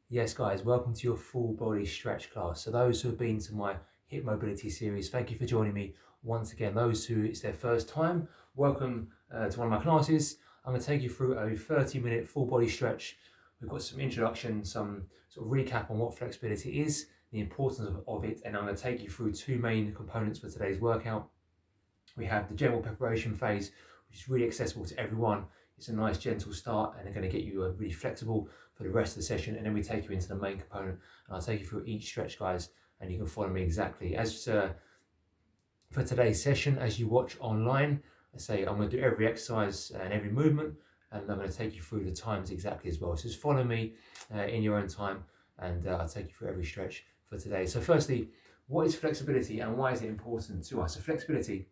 Yes, guys, welcome to your full body stretch class. So those who have been to my hip mobility series, thank you for joining me once again. Those who it's their first time, welcome to one of my classes. I'm going to take you through a 30-minute full body stretch. We've got some introduction, some sort of recap on what flexibility is, the importance of it, and I'm going to take you through two main components for today's workout. We have the general preparation phase, which is really accessible to everyone. It's a nice gentle start and they're going to get you really flexible for the rest of the session, and then we take you into the main component and I'll take you through each stretch, guys, and you can follow me exactly as for today's session. As you watch online, I say I'm going to do every exercise and every movement, and I'm going to take you through the times exactly as well. So just follow me in your own time, and I'll take you through every stretch for today. So firstly, what is flexibility and why is it important to us? So flexibility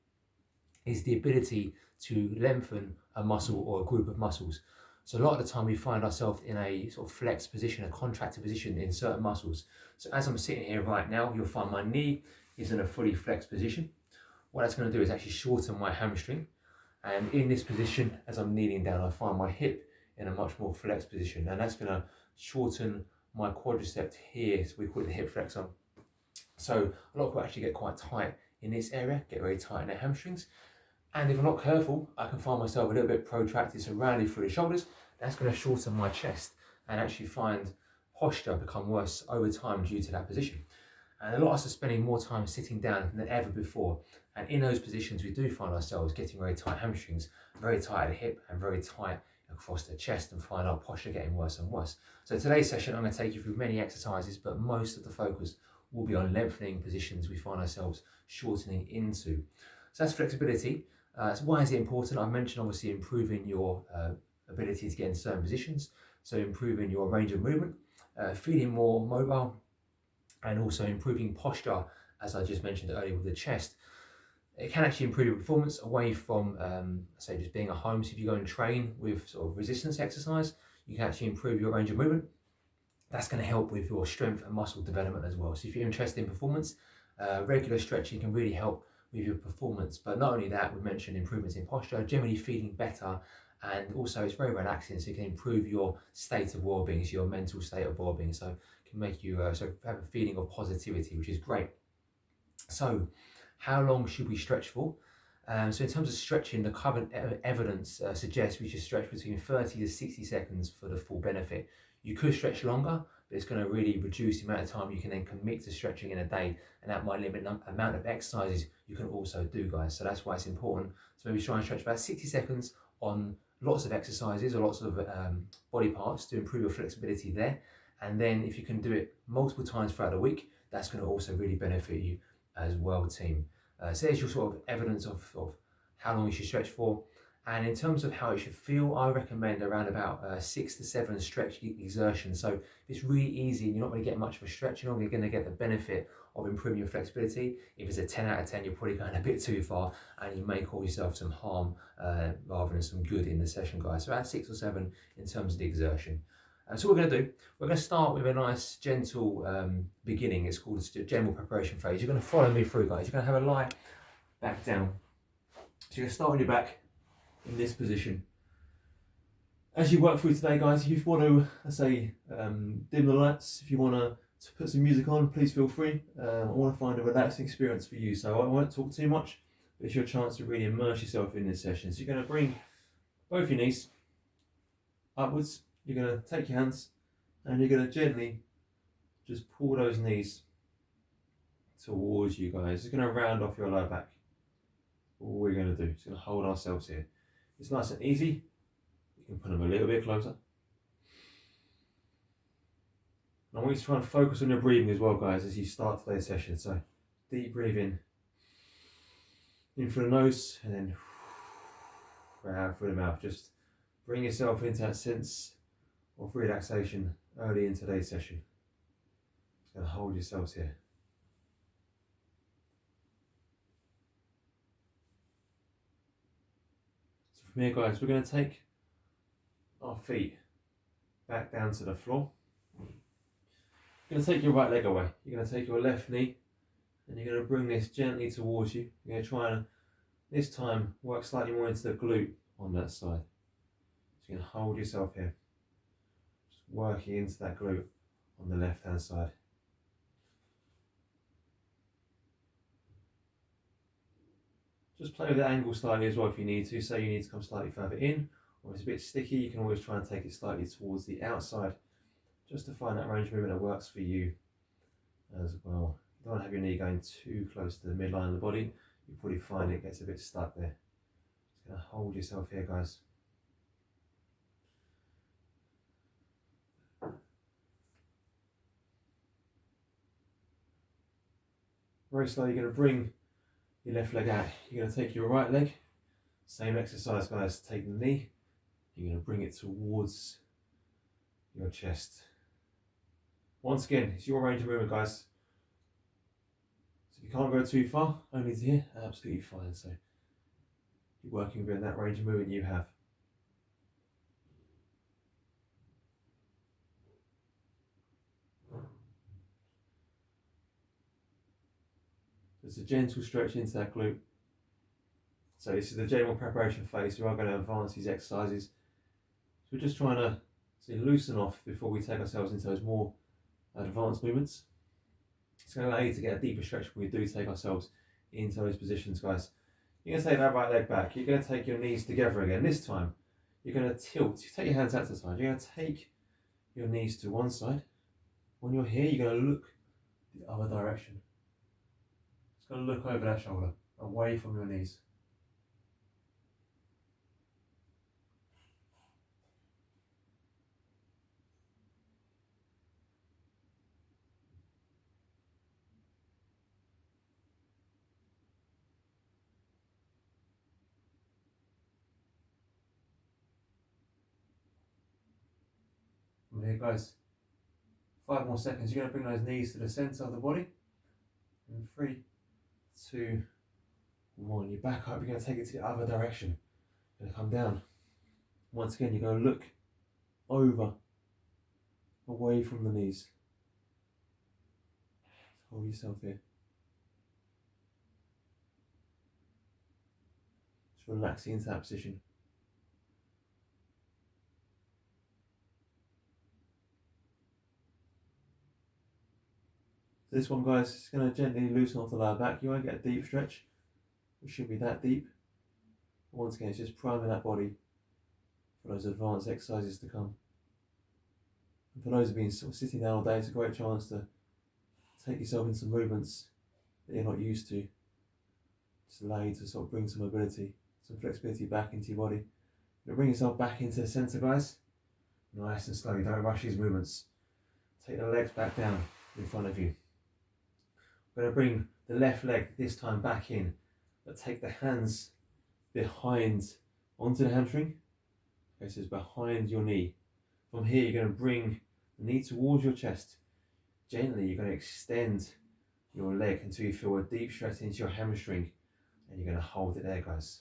is the ability to lengthen a muscle or a group of muscles. So a lot of the time we find ourselves in a sort of flex position, a contracted position in certain muscles. So as I'm sitting here right now, you'll find my knee is in a fully flexed position. What that's going to do is actually shorten my hamstring. And in this position, as I'm kneeling down, I find my hip in a much more flexed position. And that's going to shorten my quadricep here. So we call it the hip flexor. So a lot of people actually get quite tight in this area, get very tight in their hamstrings. And if I'm not careful, I can find myself a little bit protracted, so rounded through the shoulders. That's going to shorten my chest and actually find posture become worse over time due to that position. And a lot of us are spending more time sitting down than ever before. And in those positions, we do find ourselves getting very tight hamstrings, very tight at the hip, and very tight across the chest, and find our posture getting worse and worse. So today's session, I'm going to take you through many exercises, but most of the focus will be on lengthening positions we find ourselves shortening into. So that's flexibility. So why is it important? I mentioned obviously improving your ability to get in certain positions, so improving your range of movement, feeling more mobile, and also improving posture, as I just mentioned earlier with the chest. It can actually improve your performance away from, say, just being at home. So if you go and train with sort of resistance exercise, you can actually improve your range of movement. That's going to help with your strength and muscle development as well. So if you're interested in performance, regular stretching can really help with your performance. But not only that, we mentioned improvements in posture, generally feeling better, and also it's very relaxing, so it can improve your state of well-being, so your mental state of well-being. So it can make you so have a feeling of positivity, which is great. So how long should we stretch for? So in terms of stretching, the current evidence suggests we should stretch between 30 to 60 seconds for the full benefit. You could stretch longer, but it's going to really reduce the amount of time you can then commit to stretching in a day, and that might limit the amount of exercises you can also do, guys. So that's why it's important to maybe try and stretch about 60 seconds on lots of exercises or lots of body parts to improve your flexibility there. And then if you can do it multiple times throughout the week, that's going to also really benefit you as well, team. So there's your sort of evidence of how long you should stretch for. And in terms of how it should feel, I recommend around about 6 to 7 stretch exertions. So if it's really easy and you're not going to get much of a stretch, you're not going to get the benefit of improving your flexibility. If it's a 10 out of 10, you're probably going a bit too far and you may cause yourself some harm rather than some good in the session, guys. So about 6 or 7 in terms of the exertion. So what we're going to do, we're going to start with a nice gentle beginning. It's called the general preparation phase. You're going to follow me through, guys. You're going to have a lie back down. So you're going to start on your back in this position. As you work through today, guys, if you want to, let's say, dim the lights, if you want to put some music on, please feel free. I want to find a relaxing experience for you, so I won't talk too much, but it's your chance to really immerse yourself in this session. So you're going to bring both your knees upwards. You're going to take your hands and you're going to gently just pull those knees towards you, guys. It's going to round off your lower back. All we're going to do is going to hold ourselves here. It's nice and easy. You can put them a little bit closer. And I want you to try and focus on your breathing as well, guys, as you start today's session. So deep breathing in through the nose and then out through the mouth. Just bring yourself into that sense of relaxation early in today's session. Just going to hold yourselves here. So from here, guys, we're going to take our feet back down to the floor. You're going to take your right leg away. You're going to take your left knee and you're going to bring this gently towards you. You're going to try and this time work slightly more into the glute on that side. So you're going to hold yourself here. Just working into that glute on the left hand side. Just play with the angle slightly as well if you need to. Say you need to come slightly further in, or if it's a bit sticky, you can always try and take it slightly towards the outside, just to find that range of movement that works for you as well. You don't want to have your knee going too close to the midline of the body. You probably find it gets a bit stuck there. Just going to hold yourself here, guys. Very slowly, you're going to bring your left leg out. You're going to take your right leg. Same exercise, guys. Take the knee. You're going to bring it towards your chest. Once again, it's your range of movement, guys. So if you can't go too far, only to here, absolutely fine. So you're working within that range of movement you have. Just a gentle stretch into that glute. So this is the general preparation phase. We are going to advance these exercises. So we're just trying to loosen off before we take ourselves into those more advanced movements. It's going to allow you to get a deeper stretch when we do take ourselves into those positions, guys. You're going to take that right leg back. You're going to take your knees together again. This time, you're going to tilt. You take your hands out to the side. You're going to take your knees to one side. When you're here, you're going to look the other direction. It's going to look over that shoulder, away from your knees. From here, guys, 5 more seconds. You're going to bring those knees to the centre of the body. And 3, 2, 1. You back up. You're going to take it to the other direction. You're going to come down. Once again, you're going to look over, away from the knees. Hold yourself here. Just relaxing into that position. This one, guys, is going to gently loosen off the lower back. You won't get a deep stretch. It shouldn't be that deep. Once again, it's just priming that body for those advanced exercises to come. And for those who've been sort of sitting down all day, it's a great chance to take yourself into some movements that you're not used to. Just allow you to sort of bring some mobility, some flexibility back into your body. Now bring yourself back into the centre, guys. Nice and slowly, don't rush these movements. Take the legs back down in front of you. We're going to bring the left leg this time back in, but take the hands behind onto the hamstring. Okay, so it's behind your knee. From here, you're going to bring the knee towards your chest. Gently, you're going to extend your leg until you feel a deep stretch into your hamstring, and you're going to hold it there, guys.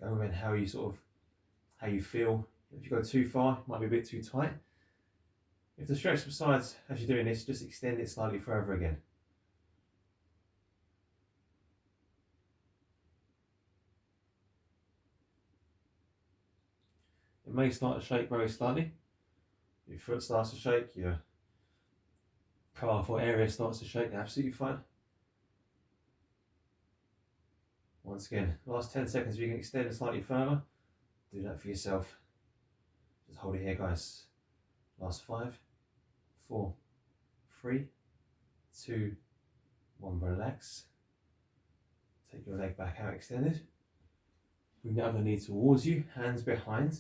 Go with how you feel. If you go too far, it might be a bit too tight. If the stretch subsides as you're doing this, just extend it slightly further again. It may start to shake very slightly. Your foot starts to shake, your powerful area starts to shake, absolutely fine. Once again, last 10 seconds, if you can extend it slightly further, do that for yourself. Just hold it here, guys. Last 5, 4, 3, 2, 1, relax. Take your leg back out extended. Bring the other knee towards you, hands behind.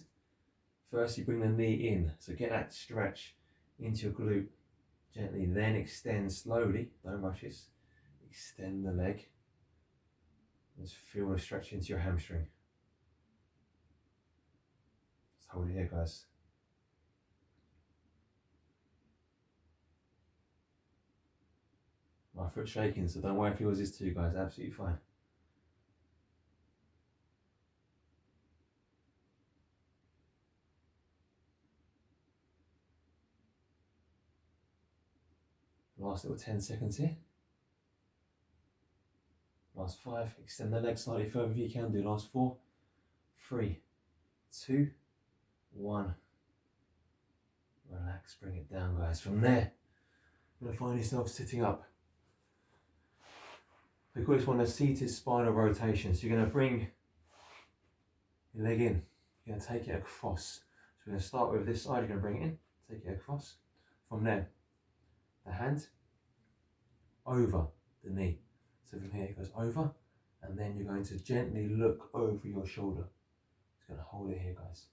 First, you bring the knee in, so get that stretch into your glute gently, then extend slowly, don't rush this. Extend the leg. Just feel the stretch into your hamstring. Just hold it here, guys. My foot's shaking, so don't worry if yours is too, guys, absolutely fine. Last little 10 seconds here. Last 5, extend the leg slightly further if you can do. Last 4, 3, 2, 1. Relax. relax, bring it down, guys. From there, you're going to find yourself sitting up. We call this one a seated spinal rotation. So you're going to bring your leg in. You're going to take it across. So we're going to start with this side. You're going to bring it in, take it across. From there, the hand over the knee. So from here it goes over, and then you're going to gently look over your shoulder. Just going to hold it here, guys.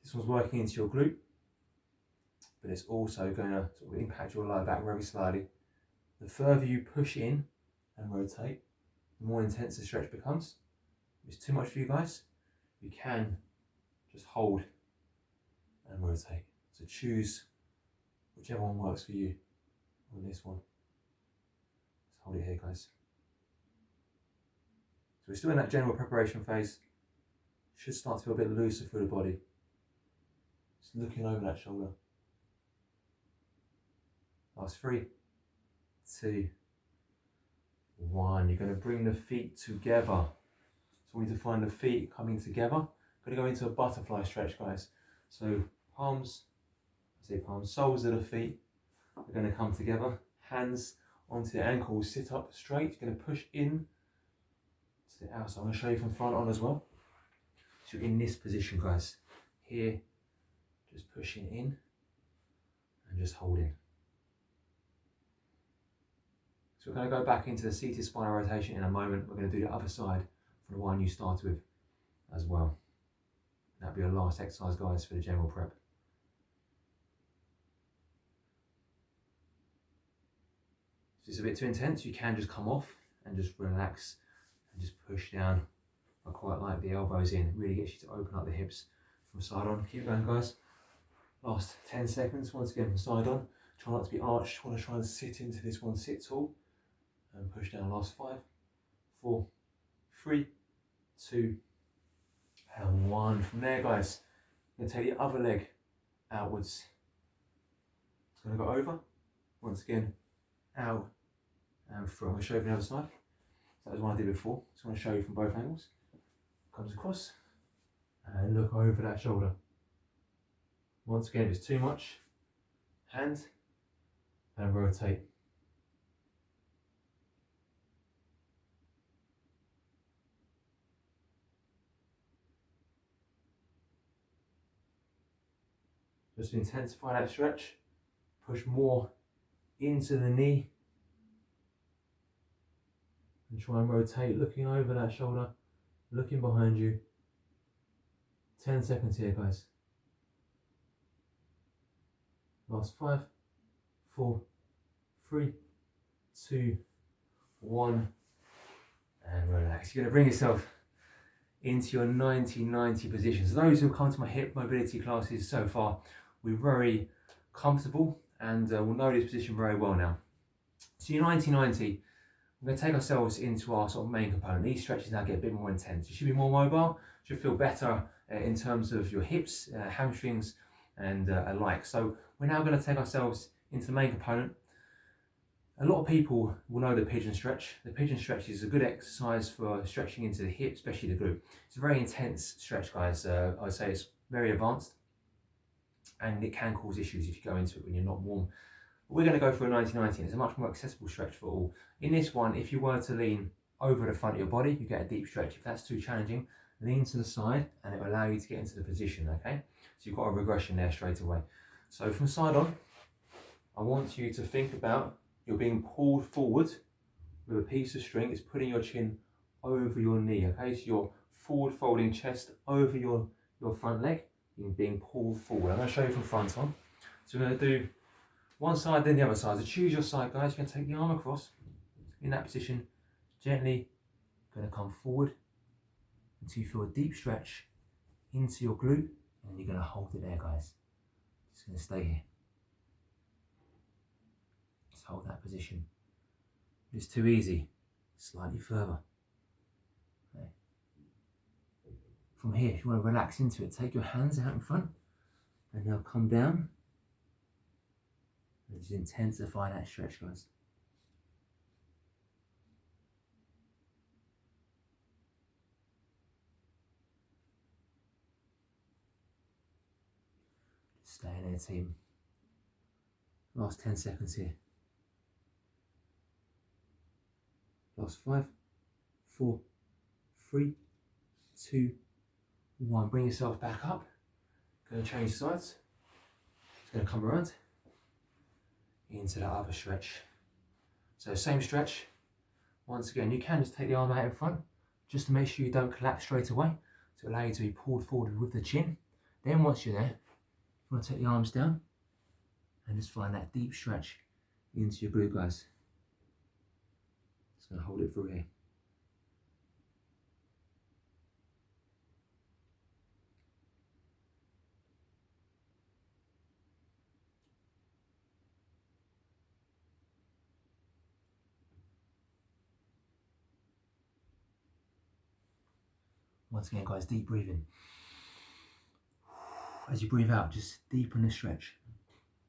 This one's working into your glute, but it's also going to sort of impact your lower back very slightly. The further you push in and rotate, the more intense the stretch becomes. If it's too much for you guys, you can just hold and rotate. So choose whichever one works for you on this one. Just hold it here, guys. So we're still in that general preparation phase. Should start to feel a bit looser through the body. Just looking over that shoulder. Last 3, 2, 1. You're going to bring the feet together. So we need to find the feet coming together. Going to go into a butterfly stretch, guys. So palms, soles of the feet are going to come together. Hands onto the ankles, sit up straight. You're going to push in to the outside. I'm going to show you from front on as well. So you're in this position, guys. Here, just pushing in and just holding. So we're going to go back into the seated spinal rotation in a moment. We're going to do the other side for the one you started with as well. That'll be your last exercise, guys, for the general prep. If it's a bit too intense, you can just come off and just relax and just push down. I quite like the elbows in. It really gets you to open up the hips from side on. Keep going, guys. Last 10 seconds. Once again, from side on. Try not to be arched. Want to try and sit into this one. Sit tall and push down. Last 5, 4, 3, 2, and 1. From there, guys, I'm going to take the other leg outwards. It's going to go over. Once again, out and through. I'm going to show you from the other side. That was one I did before. So I'm going to show you from both angles. Comes across and look over that shoulder. Once again, if it's too much, hand and rotate. Just to intensify that stretch, push more into the knee and try and rotate, looking over that shoulder, looking behind you. 10 seconds here, guys. Last 5, 4, 3, 2, 1, and relax. You're going to bring yourself into your 90-90 position. So those who have come to my hip mobility classes so far, we're very comfortable and will know this position very well now. So your 90-90, we're going to take ourselves into our sort of main component. These stretches now get a bit more intense. You should be more mobile, should feel better in terms of your hips, hamstrings, and alike. So we're now going to take ourselves into the main component. A lot of people will know the pigeon stretch. The pigeon stretch is a good exercise for stretching into the hip, especially the glute. It's a very intense stretch, guys. I would say it's very advanced and it can cause issues if you go into it when you're not warm. But we're going to go for a 90-90. It's a much more accessible stretch for all. In this one, if you were to lean over the front of your body, you get a deep stretch. If that's too challenging, lean to the side and it will allow you to get into the position, okay? So you've got a regression there straight away. So from side on, I want you to think about you're being pulled forward with a piece of string. It's putting your chin over your knee, okay? So you're forward folding chest over your front leg. You're being pulled forward. I'm going to show you from front on. So we're going to do one side, then the other side. So choose your side, guys. You're going to take the arm across in that position. Gently going to come forward until you feel a deep stretch into your glute. And then you're going to hold it there, guys. Just going to stay here. Just hold that position. If it's too easy, slightly further. Okay. From here, if you want to relax into it, take your hands out in front and now come down. And just intensify that stretch, guys. Stay in there, team. Last 10 seconds here. Last 5, 4, 3, 2, 1. Bring yourself back up. Going to change sides. It's going to come around into that other stretch. So same stretch. Once again, you can just take the arm out in front just to make sure you don't collapse straight away, to allow you to be pulled forward with the chin. Then once you're there, you want to take the arms down and just find that deep stretch into your glute, guys. Just going to hold it through here. Once again, guys, deep breathing. As you breathe out, just deepen the stretch.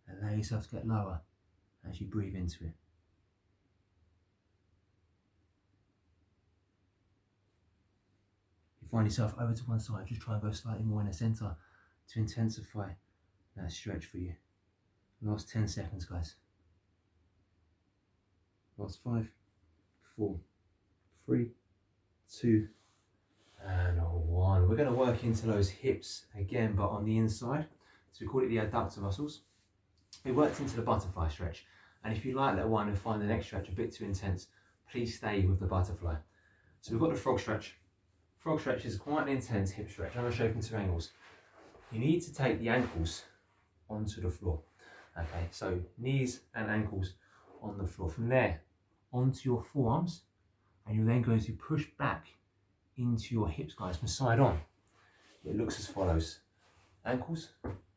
Allow yourself to get lower as you breathe into it. If you find yourself over to one side, just try and go slightly more in the center to intensify that stretch for you. Last 10 seconds, guys. Last 5, 4, 3, 2, and 1. We're going to work into those hips again, but on the inside. So we call it the adductor muscles. We worked into the butterfly stretch. And if you like that one and find the next stretch a bit too intense, please stay with the butterfly. So we've got the frog stretch. Frog stretch is quite an intense hip stretch. I'm going to show you from 2 angles. You need to take the ankles onto the floor. Okay, so knees and ankles on the floor. From there, onto your forearms, and you're then going to push back into your hips, guys, from side on. It looks as follows. Ankles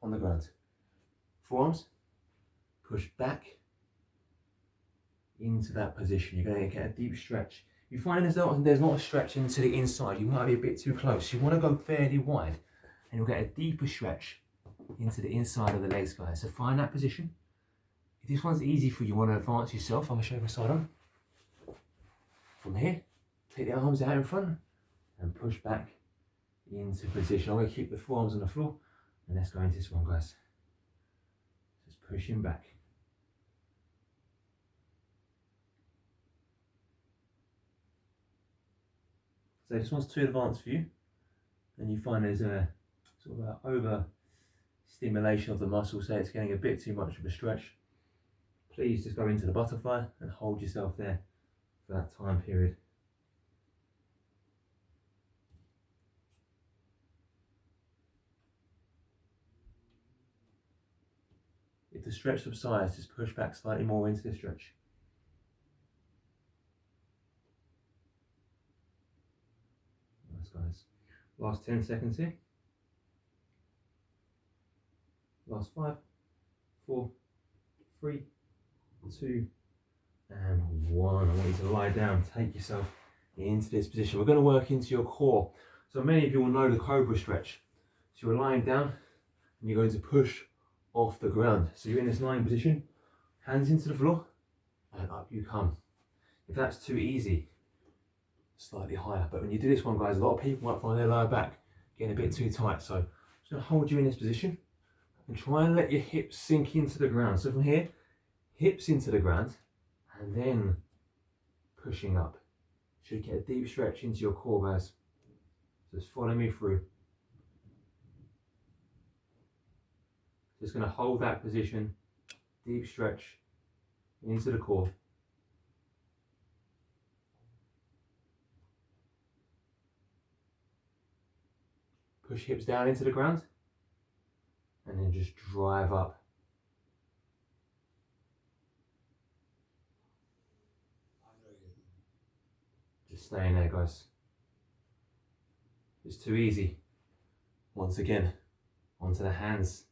on the ground. Forearms, push back into that position. You're going to get a deep stretch. You find there's not a stretch into the inside. You might be a bit too close. You want to go fairly wide, and you'll get a deeper stretch into the inside of the legs, guys. So find that position. If this one's easy for you, you want to advance yourself, I'm going to show you my side on. From here, take the arms out in front and push back into position. I'm going to keep the forearms on the floor, and let's go into this one, guys. Just pushing back. So if this one's too advanced for you, and you find there's a sort of a over stimulation of the muscle, so it's getting a bit too much of a stretch, please just go into the butterfly and hold yourself there for that time period. If the stretch subsides, just push back slightly more into the stretch. Nice, guys. Last 10 seconds here. Last 5, 4, 3, 2, and 1. I want you to lie down, take yourself into this position. We're going to work into your core. So many of you will know the cobra stretch. So you're lying down and you're going to push off the ground. So you're in this lying position, hands into the floor, and up you come. If that's too easy, slightly higher. But when you do this one, guys, a lot of people might find their lower back getting a bit too tight. So I'm just going to hold you in this position and try and let your hips sink into the ground. So from here, hips into the ground, and then pushing up. Should get a deep stretch into your core, guys. Just follow me through. Just going to hold that position, deep stretch into the core. Push hips down into the ground, and then just drive up. Just stay in there, guys. It's too easy. Once again, onto the hands.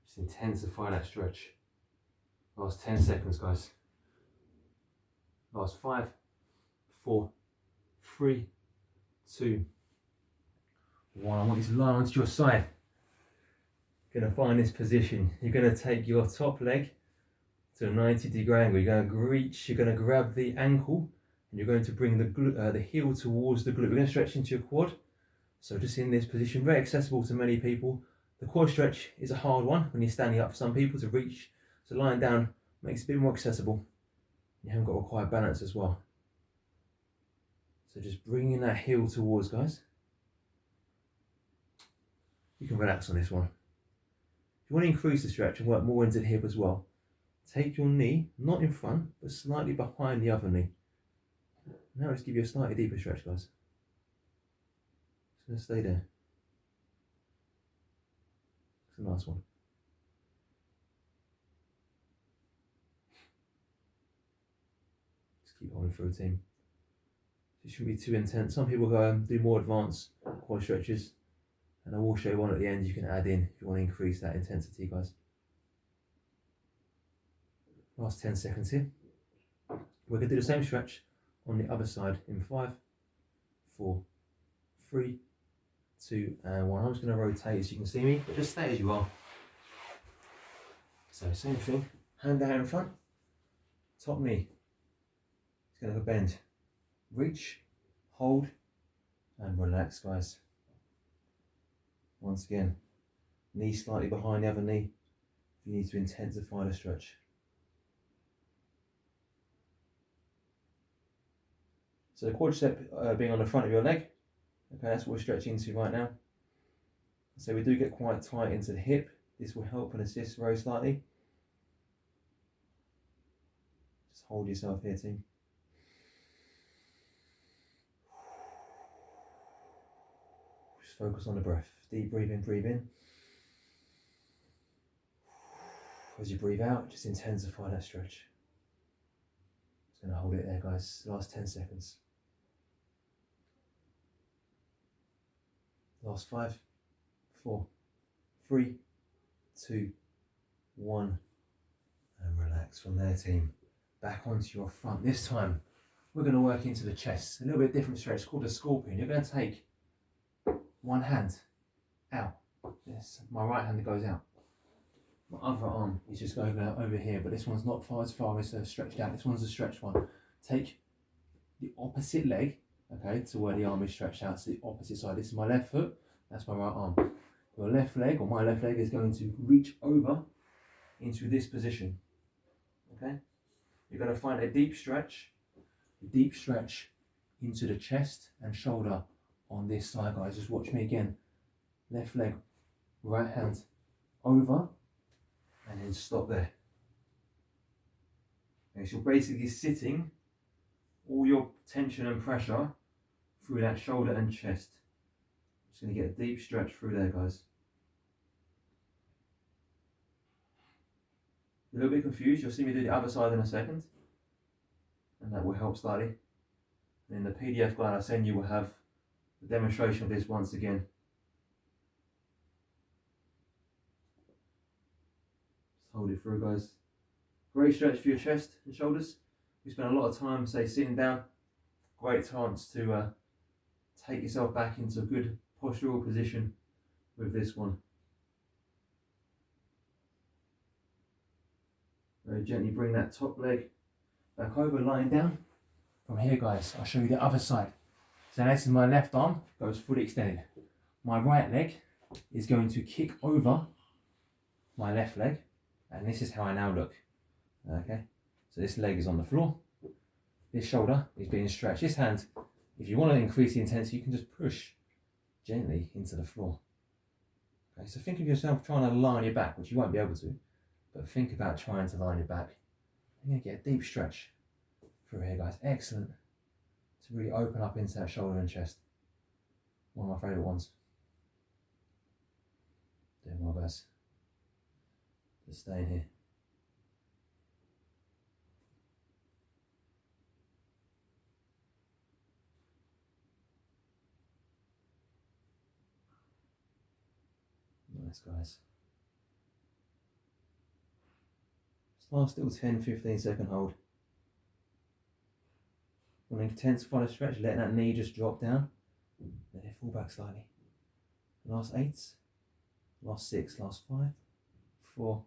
Just intensify that stretch. Last 10 seconds, guys. Last 5, 4, 3, 2, 1. I want you to lie onto your side. You're going to find this position. You're going to take your top leg to a 90-degree angle. You're going to reach, you're going to grab the ankle, and you're going to bring the heel towards the glute. We're going to stretch into your quad. So just in this position, very accessible to many people. The quad stretch is a hard one when you're standing up for some people to reach, so lying down makes it a bit more accessible. You haven't got to acquire balance as well. So just bringing that heel towards, guys. You can relax on this one. If you want to increase the stretch and work more into the hip as well, take your knee, not in front, but slightly behind the other knee. Now just give you a slightly deeper stretch, guys. Just going to stay there. It's a nice one. Just keep holding through, team. It shouldn't be too intense. Some people go and do more advanced quad stretches, and I will show you one at the end you can add in if you want to increase that intensity, guys. Last 10 seconds here. We're going to do the same stretch on the other side in 5, 4, 3, 2, and 1. I'm just going to rotate so you can see me, but just stay as you are. So same thing, hand out in front, top knee. It's going to have a bend. Reach, hold, and relax, guys. Once again, knee slightly behind the other knee if you need to intensify the stretch. So the quadricep being on the front of your leg, okay, that's what we're stretching into right now. So we do get quite tight into the hip. This will help and assist very slightly. Just hold yourself here, team. Just focus on the breath. Deep breathe in, breathe in. As you breathe out, just intensify that stretch. Just going to hold it there, guys. Last 10 seconds. Last 5, 4, 3, 2, 1. And relax from there, team. Back onto your front. This time, we're going to work into the chest. A little bit different stretch called a scorpion. You're going to take one hand out. Yes, my right hand goes out. My other arm is just going over here, but this one's not as far as stretched out. This one's a stretched one. Take the opposite leg, okay, to where the arm is stretched out, to the opposite side. This is my left foot, that's my right arm. Your left leg, or my left leg, is going to reach over into this position, okay? You're going to find a deep stretch into the chest and shoulder on this side, guys. Just watch me again. Left leg, right hand over, and then stop there. Okay, so you're basically sitting all your tension and pressure through that shoulder and chest. Just going to get a deep stretch through there, guys. A little bit confused, you'll see me do the other side in a second, and that will help slightly. And in the PDF guide I send you will have the demonstration of this once again. Just hold it through, guys. Great stretch for your chest and shoulders. We spend a lot of time, say, sitting down. Great chance to take yourself back into a good postural position with this one. Very gently bring that top leg back over, lying down. From here, guys, I'll show you the other side. So this is my left arm, goes fully extended. My right leg is going to kick over my left leg, and this is how I now look. Okay, so this leg is on the floor. This shoulder is being stretched. This hand, if you want to increase the intensity, you can just push gently into the floor. Okay, so think of yourself trying to lie on your back, which you won't be able to, but think about trying to lie on your back. You're going to get a deep stretch through here, guys. Excellent. To really open up into that shoulder and chest. One of my favourite ones. Doing my best. Just staying here. Nice, guys. Just last little 10-15 second hold. Want to intensify the stretch, letting that knee just drop down. Let it fall back slightly. Last 8, last 6, last 5, 4,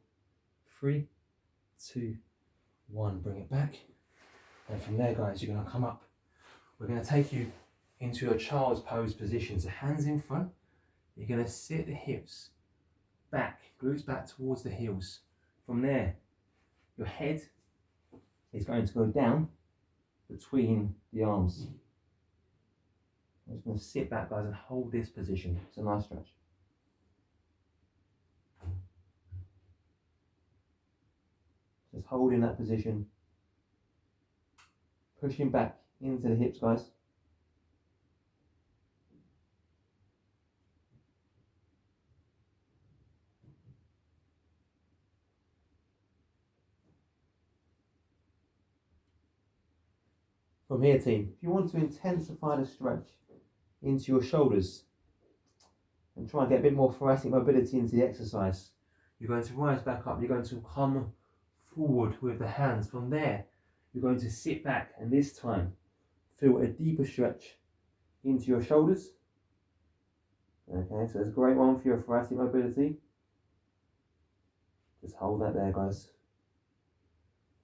3, 2, 1. Bring it back. And from there, guys, you're going to come up. We're going to take you into a child's pose position. So hands in front. You're going to sit the hips back, glutes back towards the heels. From there, your head is going to go down between the arms. I'm just going to sit back, guys, and hold this position. It's a nice stretch. Just holding that position. Pushing back into the hips, guys. From here, team, if you want to intensify the stretch into your shoulders and try and get a bit more thoracic mobility into the exercise, you're going to rise back up. You're going to come forward with the hands. From there, you're going to sit back, and this time feel a deeper stretch into your shoulders. Okay, so it's a great one for your thoracic mobility. Just hold that there, guys.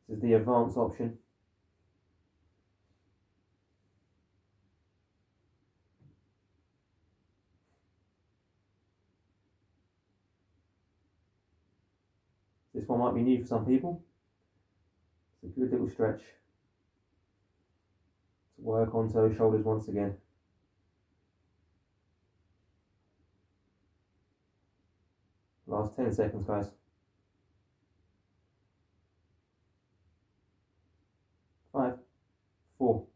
This is the advanced option. This one might be new for some people. It's a good little stretch to work onto those shoulders once again. Last 10 seconds, guys. 5, 4,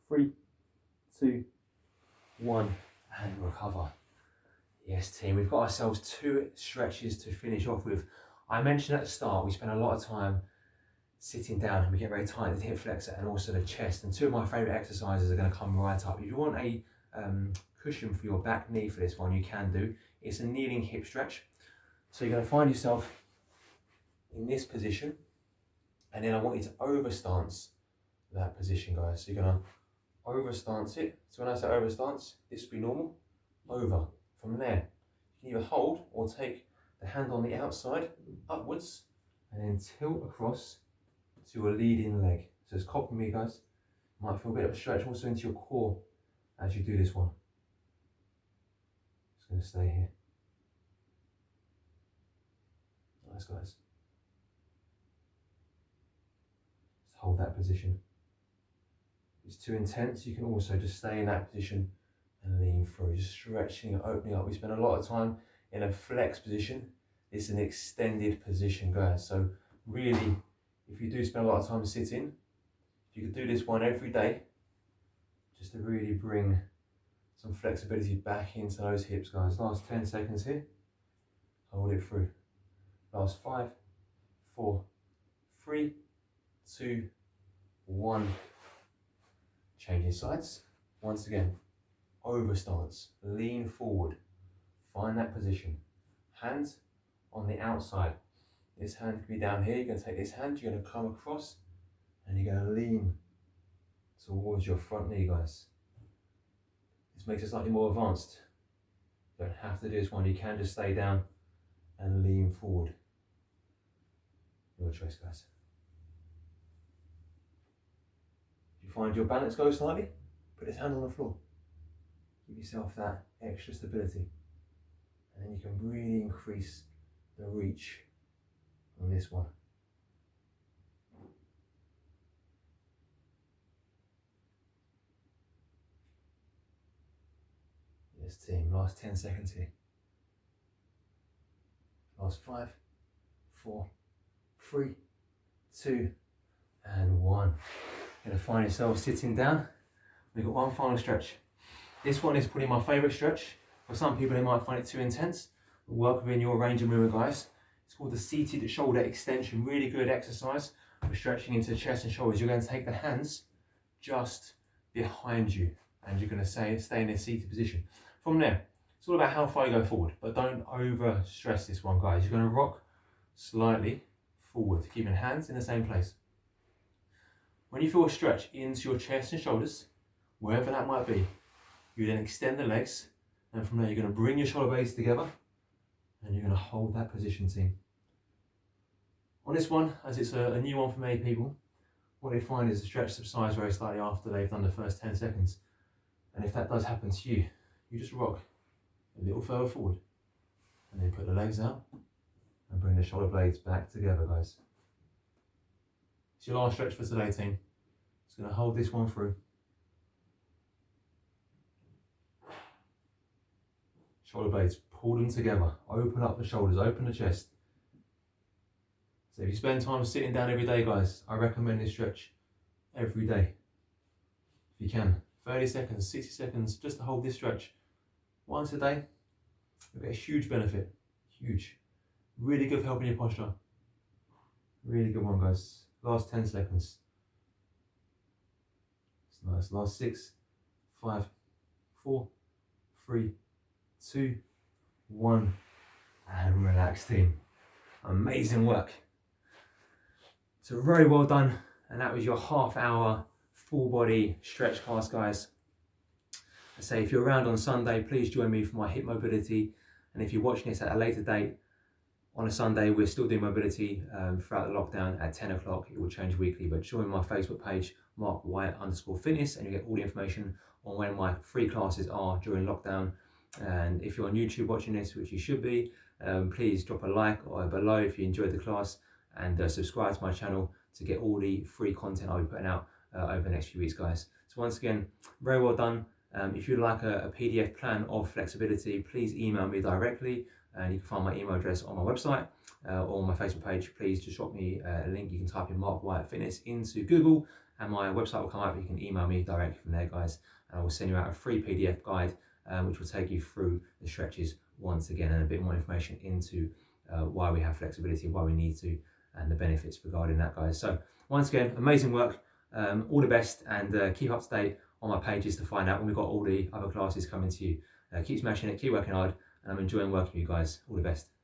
3, 2, 1, and recover. Yes, team, we've got ourselves 2 stretches to finish off with. I mentioned at the start, we spend a lot of time sitting down and we get very tight at the hip flexor and also the chest. And 2 of my favourite exercises are going to come right up. If you want a cushion for your back knee for this one, you can do. It's a kneeling hip stretch. So you're going to find yourself in this position, and then I want you to overstance that position, guys. So you're going to overstance it. So when I say overstance, this will be normal. Over. From there, you can either hold or take the hand on the outside upwards and then tilt across to a leading leg. So just copy me, guys. Might feel a bit of a stretch also into your core as you do this one. Just going to stay here. Nice, guys. Just hold that position. If it's too intense, you can also just stay in that position and lean through, just stretching and opening up. We spend a lot of time in a flex position. It's an extended position, guys. So really, if you do spend a lot of time sitting, if you could do this one every day, just to really bring some flexibility back into those hips, guys. Last 10 seconds here. Hold it through. Last 5, 4, 3, 2, 1. Changing sides. Once again, overstance. Lean forward. Find that position. Hands on the outside. This hand can be down here. You're going to take this hand, you're going to come across, and you're going to lean towards your front knee, guys. This makes it slightly more advanced. You don't have to do this one. You can just stay down and lean forward. Your choice, guys. If you find your balance goes slightly, put this hand on the floor. Give yourself that extra stability. And then you can really increase the reach on this one. Yes, team, last 10 seconds here. Last 5, 4, 3, 2, and 1. You're going to find yourself sitting down. We've got one final stretch. This one is probably my favourite stretch. For some people, they might find it too intense. Work within your range of movement, guys. It's called the seated shoulder extension. Really good exercise for stretching into the chest and shoulders. You're going to take the hands just behind you, and you're going to stay in a seated position. From there, it's all about how far you go forward, but don't over stress this one, guys. You're going to rock slightly forward, keeping hands in the same place. When you feel a stretch into your chest and shoulders, wherever that might be, you then extend the legs, and from there you're going to bring your shoulder blades together, and you're going to hold that position, team. On this one, as it's a new one for many people, what they find is the stretch subsides very slightly after they've done the first 10 seconds. And if that does happen to you, you just rock a little further forward And then put the legs out and bring the shoulder blades back together, guys. It's your last stretch for today, team. Just going to hold this one through. Shoulder blades, pull them together. Open up the shoulders, open the chest. So if you spend time sitting down every day, guys, I recommend this stretch every day. If you can, 30 seconds, 60 seconds, just to hold this stretch once a day. You'll get a huge benefit, huge. Really good for helping your posture. Really good one, guys. Last 10 seconds. It's nice. Last 6, 5, 4, 3, 2, 1, and relax, team. Amazing work. So very well done, and that was your half-hour full body stretch class, guys. I say if you're around on Sunday, please join me for my hip mobility, and if you're watching this at a later date, on a Sunday we're still doing mobility throughout the lockdown at 10 o'clock. It will change weekly, but join my Facebook page, markwhite_fitness, and you get all the information on when my free classes are during lockdown. And if you're on YouTube watching this, which you should be, please drop a like or below if you enjoyed the class, and subscribe to my channel to get all the free content I'll be putting out over the next few weeks, guys. So once again, very well done. If you'd like a PDF plan of flexibility, please email me directly, and you can find my email address on my website or on my Facebook page. Please just drop me a link. You can type in Mark White Fitness into Google and my website will come up. You can email me directly from there, guys, and I will send you out a free PDF guide which will take you through the stretches once again and a bit more information into why we have flexibility, why we need to, and the benefits regarding that, guys. So once again, amazing work. All the best, and keep up to date on my pages to find out when we've got all the other classes coming to you. Keep smashing it, keep working hard, and I'm enjoying working with you guys. All the best.